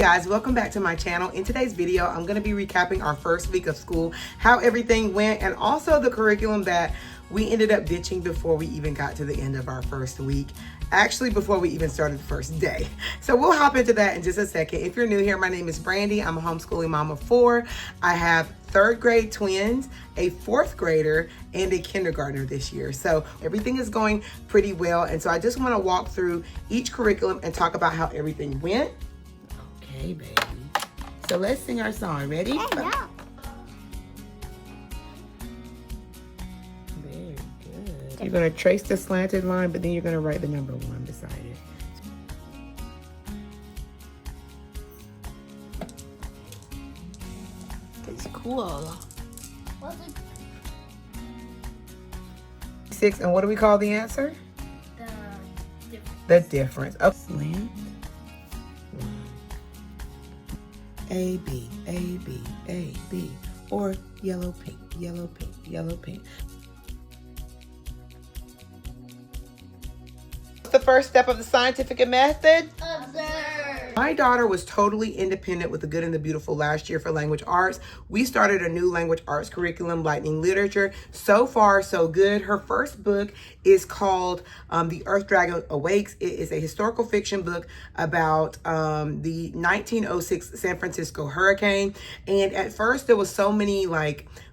Guys, welcome back to my channel. In today's video, I'm going to be recapping our first week of school, how everything went, and also the curriculum that we ended up ditching before we even got to the end of our first week. Actually, before we even started the first day. So we'll hop into that in just a second. If you're new here, my name is Brandy. I'm a homeschooling mom of 4. I have 3rd grade twins, a 4th grader, and a kindergartner this year. So everything is going pretty well. And so I just want to walk through each curriculum and talk about how everything went. Okay, baby. So let's sing our song. Ready? Yeah. Very good. You're going to trace the slanted line, but then you're going to write the number 1 beside it. That's cool. 6, and what do we call the answer? The difference. The difference. Oh, slant. A, B, A, B, A, B, or yellow, pink, yellow, pink, yellow, pink. What's the first step of the scientific method? Observe. My daughter was totally independent with the good and the beautiful last year for language arts. We started a new language arts curriculum, Lightning Literature. So far, so good. Her first book is called The Earth Dragon Awakes. It is a historical fiction book about the 1906 San Francisco hurricane. And at first there was so many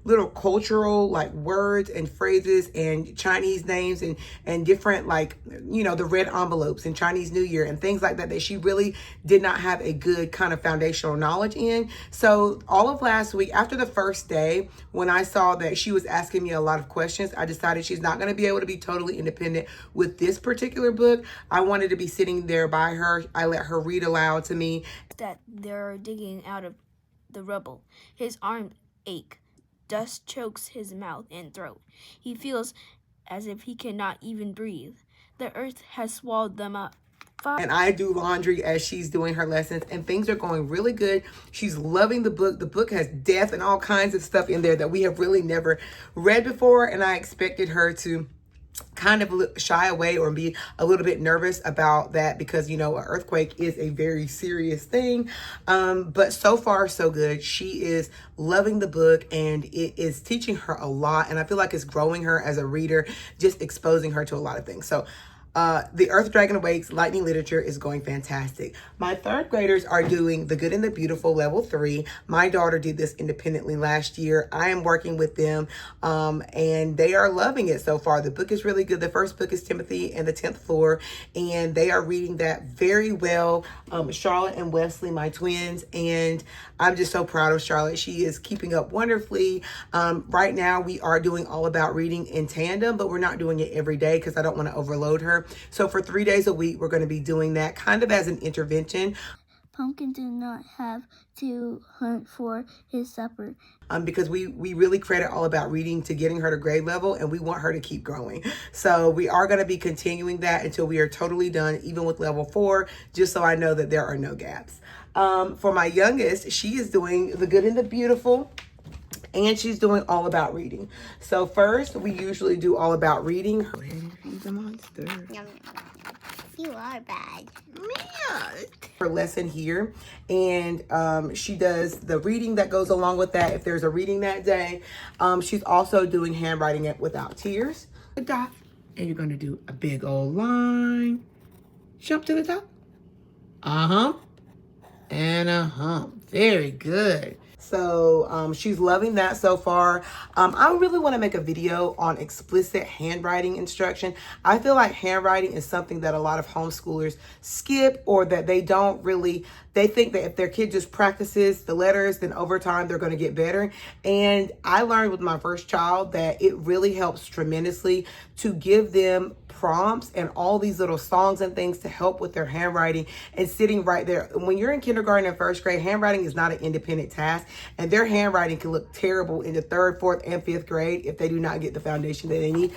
little cultural words and phrases and Chinese names and different the red envelopes and Chinese New Year and things like that that she really did not have a good kind of foundational knowledge in. So all of last week, after the first day, when I saw that she was asking me a lot of questions, I decided she's not going to be able to be totally independent with this particular book. I wanted to be sitting there by her. I let her read aloud to me. That they're digging out of the rubble. His arms ache. Dust chokes his mouth and throat. He feels as if he cannot even breathe. The earth has swallowed them up. And I do laundry as she's doing her lessons, and things are going really good. She's loving the book. The book has death and all kinds of stuff in there that we have really never read before, and I expected her to kind of shy away or be a little bit nervous about that because, an earthquake is a very serious thing. But so far, so good. She is loving the book, and it is teaching her a lot. And I feel like it's growing her as a reader, just exposing her to a lot of things. So The Earth Dragon Awakes, Lightning Literature is going fantastic. My 3rd graders are doing The Good and the Beautiful, Level 3. My daughter did this independently last year. I am working with them, and they are loving it so far. The book is really good. The first book is Timothy and the 10th Floor, and they are reading that very well. Charlotte and Wesley, my twins, and I'm just so proud of Charlotte. She is keeping up wonderfully. Right now, we are doing All About Reading in tandem, but we're not doing it every day because I don't want to overload her. So for 3 days a week, we're going to be doing that kind of as an intervention. Pumpkin did not have to hunt for his supper. Because we really credit All About Reading to getting her to grade level, and we want her to keep growing. So we are going to be continuing that until we are totally done, even with level 4, just so I know that there are no gaps. For my youngest, she is doing The Good and the Beautiful, and she's doing All About Reading. So first, we usually do All About Reading. Go ahead and feed the monster. You are bad. Yeah. Her lesson here, and she does the reading that goes along with that if there's a reading that day. She's also doing Handwriting It Without Tears. A dot, and you're going to do a big old line. Jump to the top. And a hump. Very good. So she's loving that so far. I really want to make a video on explicit handwriting instruction. I feel like handwriting is something that a lot of homeschoolers skip, or that they don't really, they think that if their kid just practices the letters, then over time they're going to get better. And I learned with my first child that it really helps tremendously to give them prompts and all these little songs and things to help with their handwriting and sitting right there. When you're in kindergarten and 1st grade, handwriting is not an independent task, and their handwriting can look terrible in the 3rd, 4th, and 5th grade if they do not get the foundation that they need.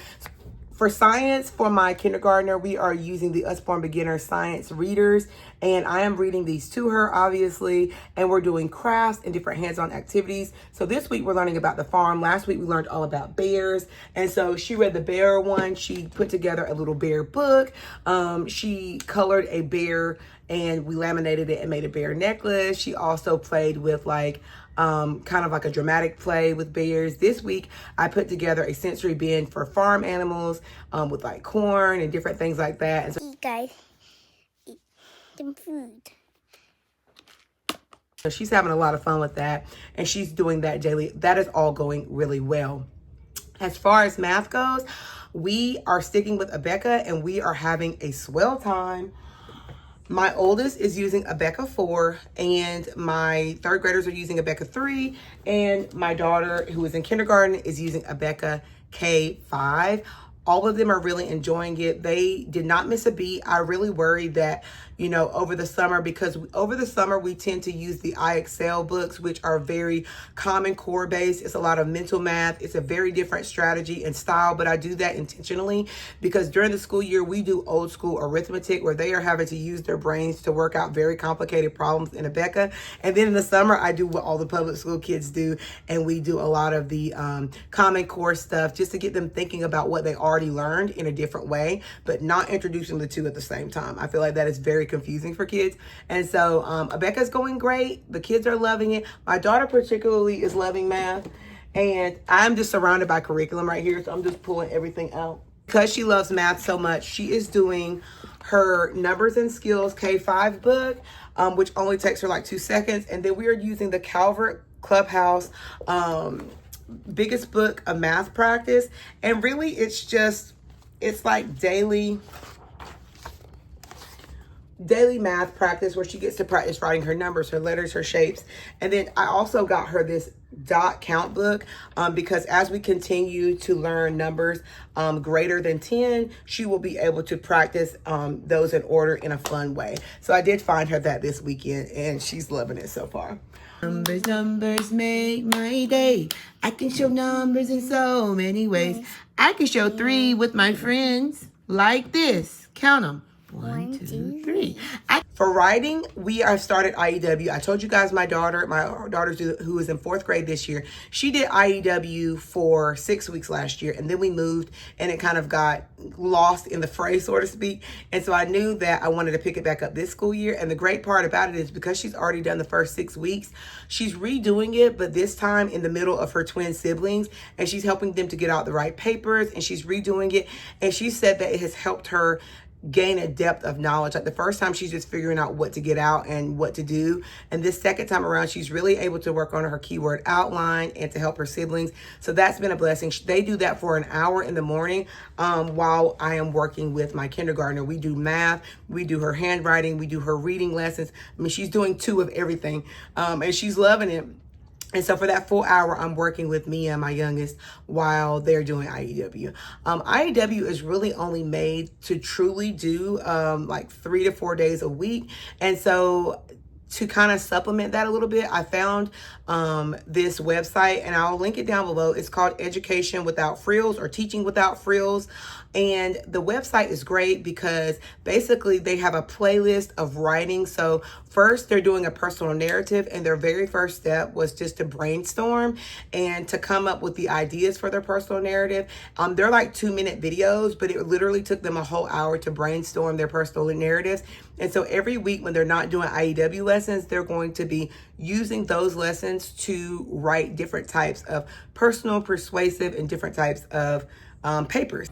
For science, for my kindergartner, we are using the Usborne Beginner Science Readers, and I am reading these to her, obviously, and we're doing crafts and different hands-on activities. So this week we're learning about the farm. Last week we learned all about bears, and so she read the bear one. She put together a little bear book. She colored a bear and we laminated it and made a bear necklace. She also played with like kind of like a dramatic play with bears. This week I put together a sensory bin for farm animals with like corn and different things like that. And so, Eat, guys. Eat some food. so she's having a lot of fun with that, and she's doing that daily. That is all going really well. As far as math goes, we are sticking with Abeka, and we are having a swell time. My oldest is using Abeka 4, and my third graders are using Abeka 3, and my daughter, who is in kindergarten, is using Abeka K5. All of them are really enjoying it. They did not miss a beat. I really worried that, you know, over the summer, because over the summer we tend to use the iExcel books, which are very Common Core based. It's a lot of mental math. It's a very different strategy and style, but I do that intentionally because during the school year we do old school arithmetic where they are having to use their brains to work out very complicated problems in Abeka. And then in the summer I do what all the public school kids do, and we do a lot of the Common Core stuff just to get them thinking about what they already learned in a different way, but not introducing the two at the same time. I feel like that is very confusing for kids. And so Abeka's going great. The kids are loving it. My daughter particularly is loving math, and I'm just surrounded by curriculum right here, so I'm just pulling everything out. Because she loves math so much, she is doing her Numbers and Skills K5 book, which only takes her like 2 seconds. And then we are using the Calvert Clubhouse biggest book of math practice, and really it's like daily math practice where she gets to practice writing her numbers, her letters, her shapes. And then I also got her this dot count book because as we continue to learn numbers greater than 10, she will be able to practice those in order in a fun way. So I did find her that this weekend, and she's loving it so far. Numbers make my day. I can show numbers in so many ways. I can show 3 with my friends like this. Count them. 1, 2, 3. For writing, we have started IEW. I told you guys my daughter who is in 4th grade this year, she did IEW for 6 weeks last year, and then we moved and it kind of got lost in the fray, so to speak. And so I knew that I wanted to pick it back up this school year. And the great part about it is because she's already done the first 6 weeks, she's redoing it, but this time in the middle of her twin siblings, and she's helping them to get out the right papers, and she's redoing it. And she said that it has helped her gain a depth of knowledge. Like the first time she's just figuring out what to get out and what to do, and this second time around she's really able to work on her keyword outline and to help her siblings. So that's been a blessing. They do that for an hour in the morning while I am working with my kindergartner. We do math, we do her handwriting, we do her reading lessons. I mean, she's doing 2 of everything, and she's loving it. And so for that full hour, I'm working with Mia, my youngest, while they're doing IEW. IEW is really only made to truly do like 3 to 4 days a week. And so to kind of supplement that a little bit, I found this website, and I'll link it down below. It's called Education Without Frills, or Teaching Without Frills. And the website is great because basically they have a playlist of writing. So first they're doing a personal narrative, and their very first step was just to brainstorm and to come up with the ideas for their personal narrative. They're like 2-minute videos, but it literally took them a whole hour to brainstorm their personal narratives. And so every week when they're not doing IEW lessons, they're going to be using those lessons to write different types of personal, persuasive, and different types of papers.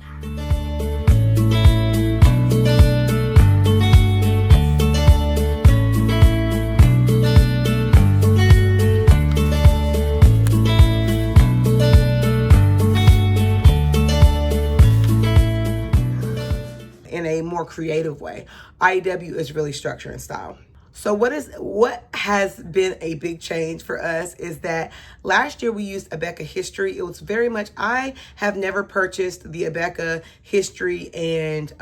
In a more creative way. IEW is really structure and style. So what has been a big change for us is that last year we used Abeka History. It was very much, I have never purchased the Abeka History and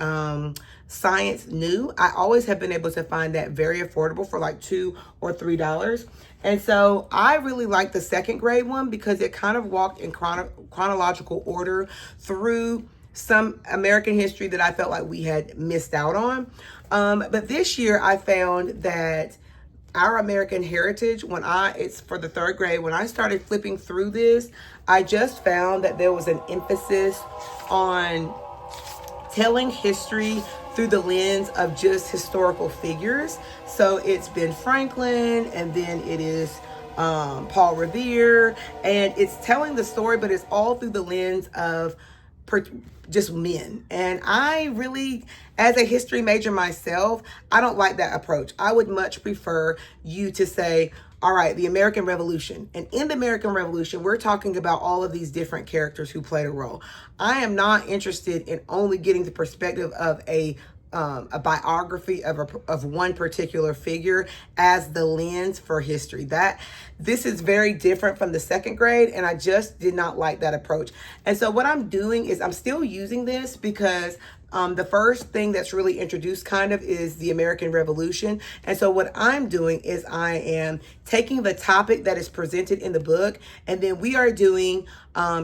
Science new. I always have been able to find that very affordable for like $2 or $3. And so I really like the 2nd grade one because it kind of walked in chronological order through some American history that I felt like we had missed out on. But this year I found that our American heritage, it's for the 3rd grade, when I started flipping through this, I just found that there was an emphasis on telling history through the lens of just historical figures. So it's Ben Franklin, and then it is Paul Revere, and it's telling the story, but it's all through the lens of just men. And I really, as a history major myself, I don't like that approach. I would much prefer you to say, all right, the American Revolution. And in the American Revolution, we're talking about all of these different characters who played a role. I am not interested in only getting the perspective of a biography of one particular figure as the lens for history. This is very different from the second grade, and I just did not like that approach. And so what I'm doing is I'm still using this because the first thing that's really introduced kind of is the American Revolution. And so what I'm doing is I am taking the topic that is presented in the book, and then we are doing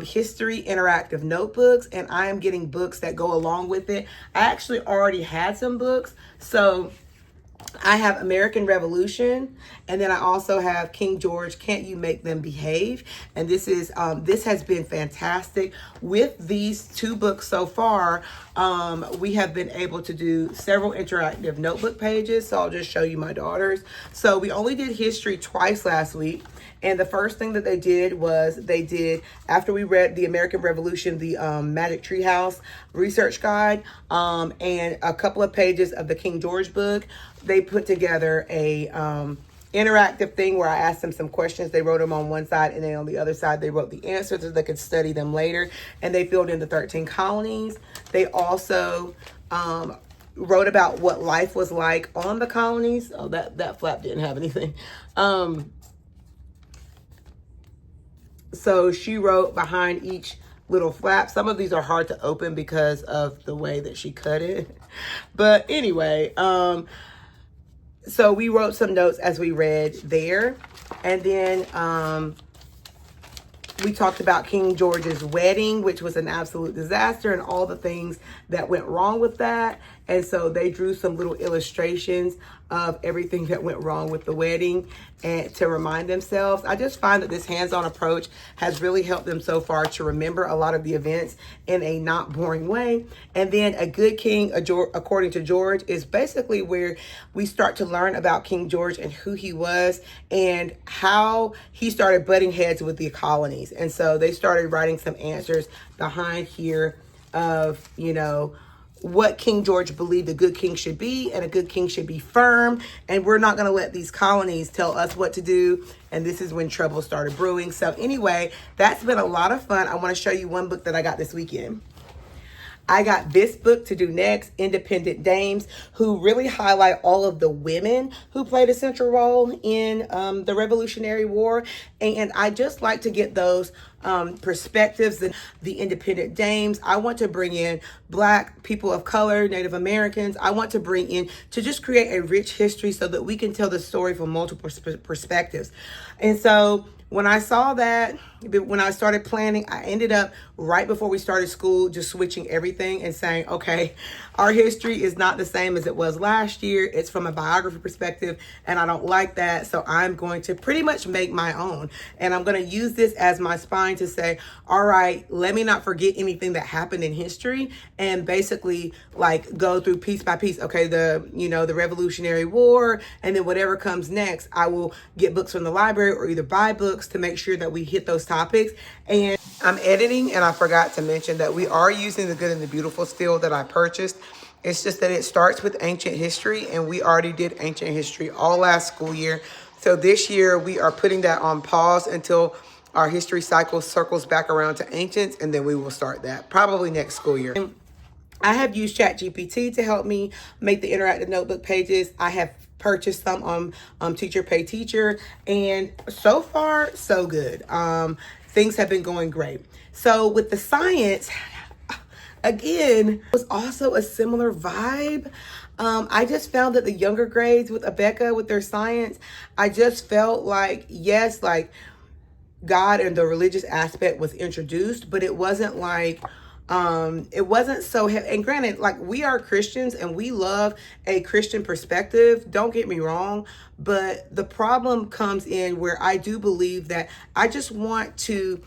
history interactive notebooks, and I am getting books that go along with it. I actually already had some books. So I have American Revolution, and then I also have King George, Can't You Make Them Behave? And this has been fantastic. With these two books so far, we have been able to do several interactive notebook pages. So I'll just show you my daughters. So we only did history twice last week. And the first thing that they did was after we read the American Revolution, the Magic Treehouse research guide, and a couple of pages of the King George book, they put together a interactive thing where I asked them some questions. They wrote them on one side, and then on the other side, they wrote the answers so they could study them later. And they filled in the 13 colonies. They also wrote about what life was like on the colonies. Oh, that flap didn't have anything. So she wrote behind each little flap. Some of these are hard to open because of the way that she cut it. But anyway, so we wrote some notes as we read there. And then we talked about King George's wedding, which was an absolute disaster, and all the things that went wrong with that. And so they drew some little illustrations of everything that went wrong with the wedding and to remind themselves. I just find that this hands-on approach has really helped them so far to remember a lot of the events in a not boring way. And then A Good King, according to George, is basically where we start to learn about King George and who he was and how he started butting heads with the colonies. And so they started writing some answers behind here of, what King George believed a good king should be, and a good king should be firm, and we're not going to let these colonies tell us what to do. And this is when trouble started brewing. So anyway, that's been a lot of fun. I want to show you one book that I got this weekend. I got this book to do next, Independent Dames, who really highlight all of the women who played a central role in the Revolutionary War. And I just like to get those perspectives and the independent dames. I want to bring in Black people of color, Native Americans. I want to bring in to just create a rich history so that we can tell the story from multiple perspectives. And so when I saw that, when I started planning, I ended up right before we started school just switching everything and saying, okay, our history is not the same as it was last year. It's from a biography perspective, and I don't like that. So I'm going to pretty much make my own. And I'm going to use this as my spine to say, all right, let me not forget anything that happened in history, and basically like go through piece by piece. Okay, the Revolutionary War, and then whatever comes next, I will get books from the library or either buy books to make sure that we hit those topics. And I'm editing, and I forgot to mention that we are using the Good and the Beautiful still that I purchased. It's just that it starts with ancient history, and we already did ancient history all last school year. So this year we are putting that on pause until our history cycle circles back around to ancients, and then we will start that probably next school year. I have used ChatGPT to help me make the interactive notebook pages. I have purchased some on Teacher Pay Teacher, and so far so good. Things have been going great. So with the science, again, was also a similar vibe. I just found that the younger grades with Abeka, with their science, I just felt like, yes, like God and the religious aspect was introduced, but it wasn't like, it wasn't so heavy. And granted, like, we are Christians and we love a Christian perspective. Don't get me wrong. But the problem comes in where I do believe that I just want to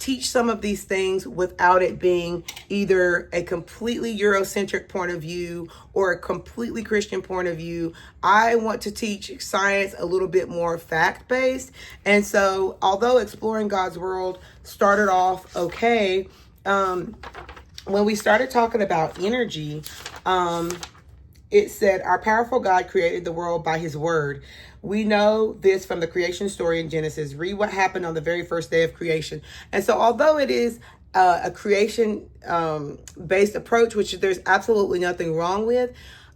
teach some of these things without it being either a completely Eurocentric point of view or a completely Christian point of view. I want to teach science a little bit more fact-based. And so although Exploring God's World started off okay, when we started talking about energy, it said, our powerful God created the world by his word. We know this from the creation story in Genesis. Read what happened on the very first day of creation. And so although it is a creation based approach, which there's absolutely nothing wrong with,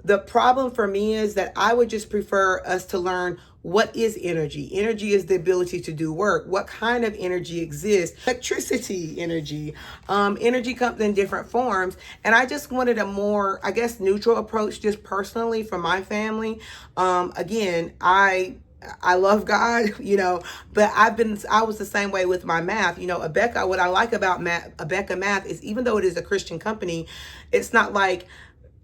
the problem for me is that I would just prefer us to learn what is energy. Energy is the ability to do work. What kind of energy exists? Electricity energy. Energy comes in different forms. And I just wanted a more, I guess, neutral approach just personally for my family. Again, I love God, but I was the same way with my math. Abeka, what I like about Abeka Math is even though it is a Christian company, it's not like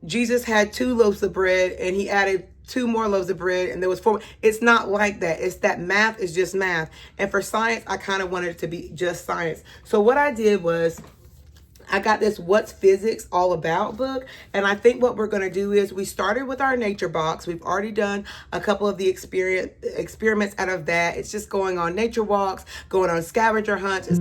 Jesus had 2 loaves of bread and he added 2 more loaves of bread and there was 4. It's not like that. It's that math is just math. And for science, I kind of wanted it to be just science. So what I did was I got this What's Physics All About book. And I think what we're going to do is we started with our nature box. We've already done a couple of the experiments out of that. It's just going on nature walks, going on scavenger hunts.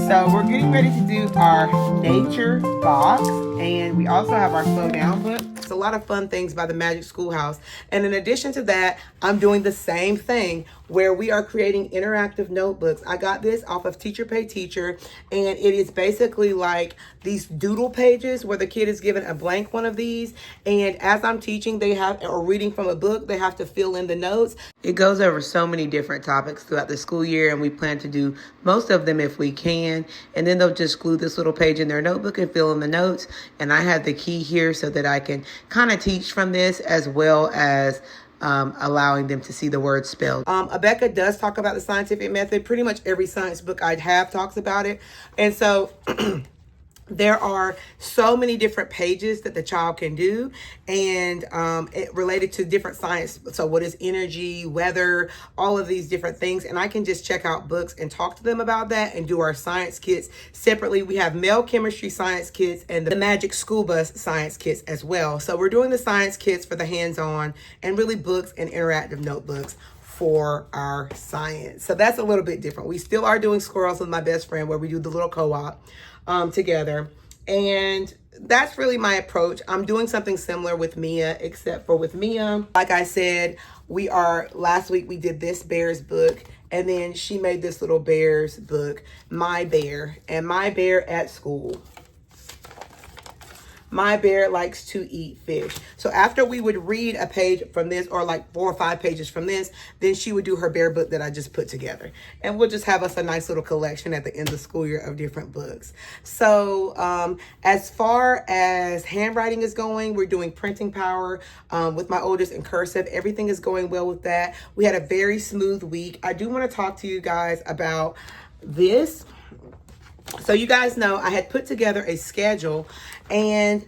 So we're getting ready to do our nature box, and we also have our slow down book. It's a lot of fun things by the Magic Schoolhouse. And in addition to that, I'm doing the same thing where we are creating interactive notebooks. I got this off of Teacher Pay Teacher, and it is basically like these doodle pages where the kid is given a blank one of these. And as I'm teaching, or reading from a book, they have to fill in the notes. It goes over so many different topics throughout the school year, and we plan to do most of them if we can. And then they'll just glue this little page in their notebook and fill in the notes. And I have the key here so that I can kind of teach from this as well as allowing them to see the word spelled. Abeka does talk about the scientific method. Pretty much every science book I have talks about it. And so there are so many different pages that the child can do, and it related to different science. So what is energy, weather, all of these different things. And I can just check out books and talk to them about that and do our science kits separately. We have male chemistry science kits and the Magic School Bus science kits as well. So we're doing the science kits for the hands-on and really books and interactive notebooks for our science. So that's a little bit different. We still are doing Squirrels with My Best Friend, where we do the little co-op together. And that's really my approach. I'm doing something similar with Mia, except for with Mia, like I said, last week we did this bear's book, and then she made this little bear's book, My Bear, and My Bear at School. My bear likes to eat fish. So after we would read a page from this, or like 4 or 5 pages from this, then she would do her bear book that I just put together. And we'll just have us a nice little collection at the end of the school year of different books. So as far as handwriting is going, we're doing printing power with my oldest in cursive. Everything is going well with that. We had a very smooth week. I do want to talk to you guys about this. So you guys know I had put together a schedule, and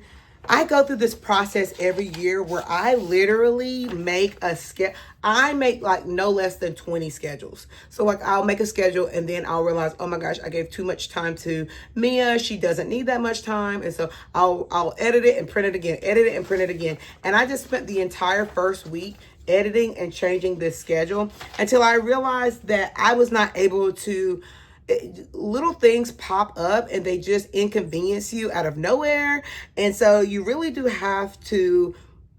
I go through this process every year where I literally make a schedule. I make like no less than 20 schedules. So like I'll make a schedule and then I'll realize, oh my gosh, I gave too much time to Mia. She doesn't need that much time. And so I'll edit it and print it again, edit it and print it again. And I just spent the entire first week editing and changing this schedule until I realized that I was not able to. Little things pop up and they just inconvenience you out of nowhere. And so you really do have to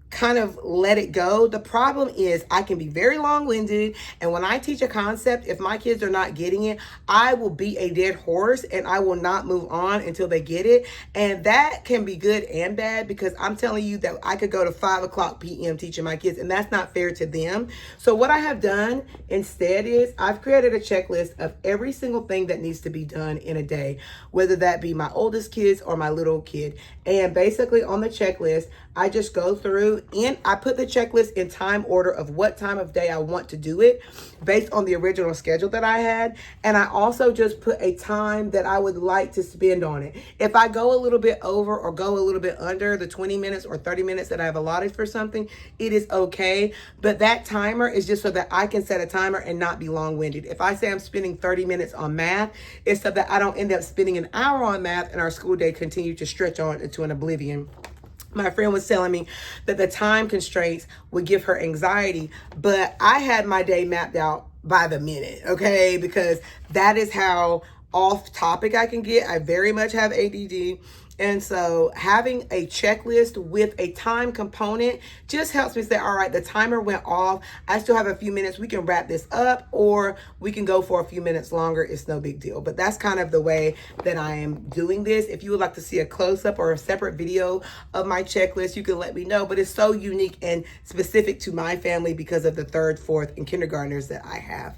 kind of let it go. The problem is I can be very long-winded, and when I teach a concept, if my kids are not getting it, I will beat a dead horse and I will not move on until they get it. And that can be good and bad, because I'm telling you that I could go to 5:00 p.m. teaching my kids, and that's not fair to them. So what I have done instead is I've created a checklist of every single thing that needs to be done in a day, whether that be my oldest kids or my little kid. And basically on the checklist, I just go through I put the checklist in time order of what time of day I want to do it based on the original schedule that I had. And I also just put a time that I would like to spend on it. If I go a little bit over or go a little bit under the 20 minutes or 30 minutes that I have allotted for something, it is okay. But that timer is just so that I can set a timer and not be long-winded. If I say I'm spending 30 minutes on math, it's so that I don't end up spending an hour on math and our school day continue to stretch on into an oblivion. My friend was telling me that the time constraints would give her anxiety, but I had my day mapped out by the minute, okay? Because that is how off topic I can get. I very much have ADD. And so having a checklist with a time component just helps me say, all right, the timer went off. I still have a few minutes. We can wrap this up, or we can go for a few minutes longer. It's no big deal. But that's kind of the way that I am doing this. If you would like to see a close-up or a separate video of my checklist, you can let me know. But it's so unique and specific to my family because of the third, fourth, and kindergartners that I have.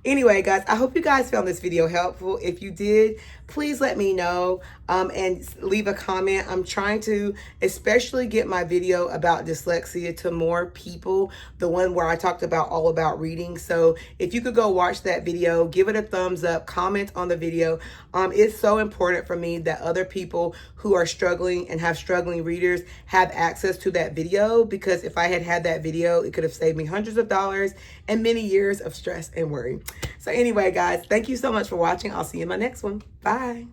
Anyway, guys, I hope you guys found this video helpful. If you did, please let me know and leave a comment. I'm trying to especially get my video about dyslexia to more people, the one where I talked about all about reading. So if you could go watch that video, give it a thumbs up, comment on the video. It's so important for me that other people who are struggling and have struggling readers have access to that video, because if I had had that video, it could have saved me hundreds of dollars and many years of stress and worry. So anyway, guys, thank you so much for watching. I'll see you in my next one. Bye.